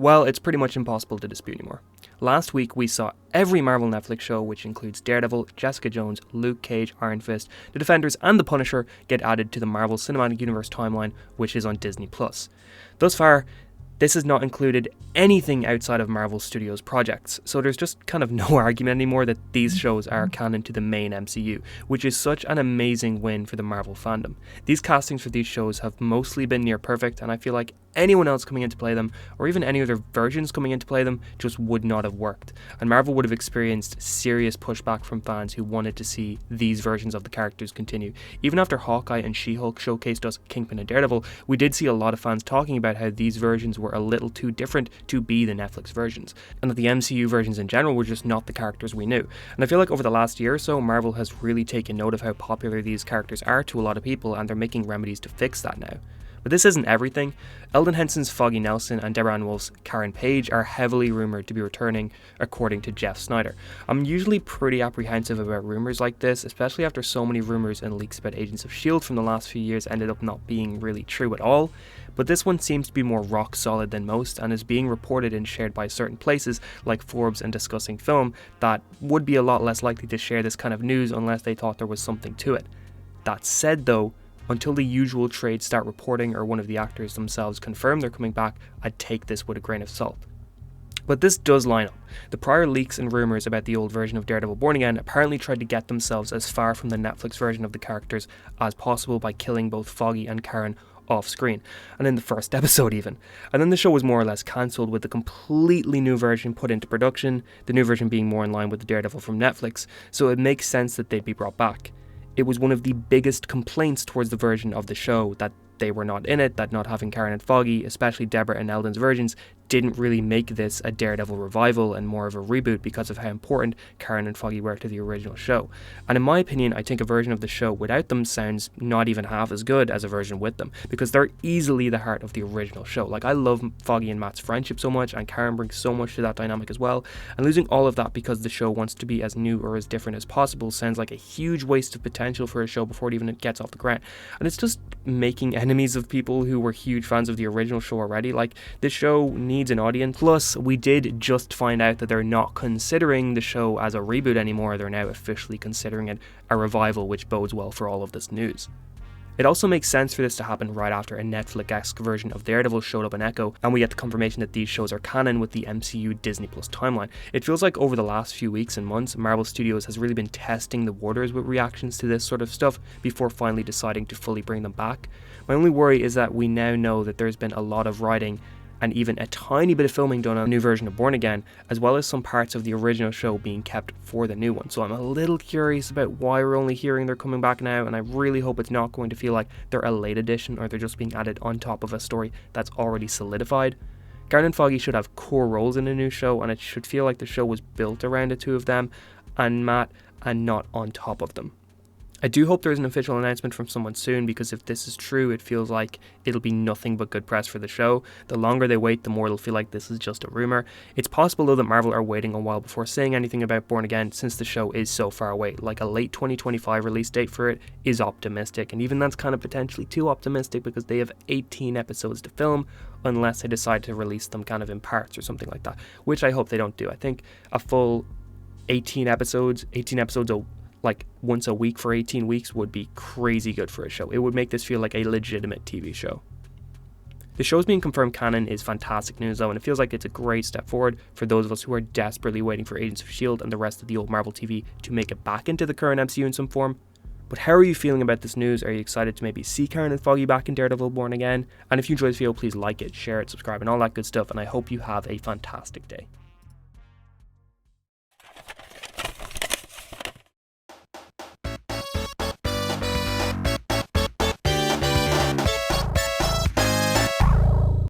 Well, it's pretty much impossible to dispute anymore. Last week we saw every Marvel Netflix show, which includes Daredevil, Jessica Jones, Luke Cage, Iron Fist, The Defenders and The Punisher, get added to the Marvel Cinematic Universe timeline, which is on Disney+. Thus far, this has not included anything outside of Marvel Studios projects, so there's just kind of no argument anymore that these shows are canon to the main MCU, which is such an amazing win for the Marvel fandom. These castings for these shows have mostly been near perfect, and I feel like anyone else coming in to play them, or even any other versions coming in to play them, just would not have worked, and Marvel would have experienced serious pushback from fans who wanted to see these versions of the characters continue. Even after Hawkeye and She-Hulk showcased us Kingpin and Daredevil, we did see a lot of fans talking about how these versions were a little too different to be the Netflix versions, and that the MCU versions in general were just not the characters we knew. And I feel like over the last year or so, Marvel has really taken note of how popular these characters are to a lot of people, and they're making remedies to fix that now. But this isn't everything. Eldon Henson's Foggy Nelson and Deborah Ann Wolf's Karen Page are heavily rumoured to be returning, according to Jeff Snyder. I'm usually pretty apprehensive about rumours like this, especially after so many rumours and leaks about Agents of S.H.I.E.L.D. from the last few years ended up not being really true at all. But this one seems to be more rock solid than most, and is being reported and shared by certain places like Forbes and Discussing Film that would be a lot less likely to share this kind of news unless they thought there was something to it. That said though, until the usual trades start reporting or one of the actors themselves confirm they're coming back, I'd take this with a grain of salt. But this does line up. The prior leaks and rumours about the old version of Daredevil Born Again apparently tried to get themselves as far from the Netflix version of the characters as possible by killing both Foggy and Karen off screen, and in the first episode even. And then the show was more or less cancelled with a completely new version put into production, the new version being more in line with the Daredevil from Netflix, so it makes sense that they'd be brought back. It was one of the biggest complaints towards the version of the show that they were not in it, that not having Karen and Foggy, especially Deborah and Eldon's versions, didn't really make this a Daredevil revival and more of a reboot because of how important Karen and Foggy were to the original show. And in my opinion, I think a version of the show without them sounds not even half as good as a version with them, because they're easily the heart of the original show. Like, I love Foggy and Matt's friendship so much, and Karen brings so much to that dynamic as well, and losing all of that because the show wants to be as new or as different as possible sounds like a huge waste of potential for a show before it even gets off the ground. And it's just making enemies of people who were huge fans of the original show already. Like, this show needs an audience. Plus, we did just find out that they're not considering the show as a reboot anymore. They're now officially considering it a revival, which bodes well for all of this news. It also makes sense for this to happen right after a Netflix-esque version of Daredevil showed up in Echo, and we get the confirmation that these shows are canon with the MCU Disney Plus timeline. It feels like over the last few weeks and months, Marvel Studios has really been testing the waters with reactions to this sort of stuff before finally deciding to fully bring them back. My only worry is that we now know that there's been a lot of writing and even a tiny bit of filming done on a new version of Born Again, as well as some parts of the original show being kept for the new one. So I'm a little curious about why we're only hearing they're coming back now, and I really hope it's not going to feel like they're a late addition or they're just being added on top of a story that's already solidified. Karen and Foggy should have core roles in a new show, and it should feel like the show was built around the two of them and Matt, and not on top of them. I do hope there's an official announcement from someone soon, because if this is true, it feels like it'll be nothing but good press for the show. The longer they wait, the more it'll feel like this is just a rumour. It's possible though that Marvel are waiting a while before saying anything about Born Again, since the show is so far away. Like, a late 2025 release date for it is optimistic, and even that's kind of potentially too optimistic because they have 18 episodes to film, unless they decide to release them kind of in parts or something like that, which I hope they don't do. I think a full 18 episodes like once a week for 18 weeks would be crazy good for a show. It would make this feel like a legitimate TV show. The show's being confirmed canon is fantastic news though, and it feels like it's a great step forward for those of us who are desperately waiting for Agents of S.H.I.E.L.D. and the rest of the old Marvel TV to make it back into the current MCU in some form. But how are you feeling about this news? Are you excited to maybe see Karen and Foggy back in Daredevil Born Again? And if you enjoyed this video, please like it, share it, subscribe, and all that good stuff, and I hope you have a fantastic day.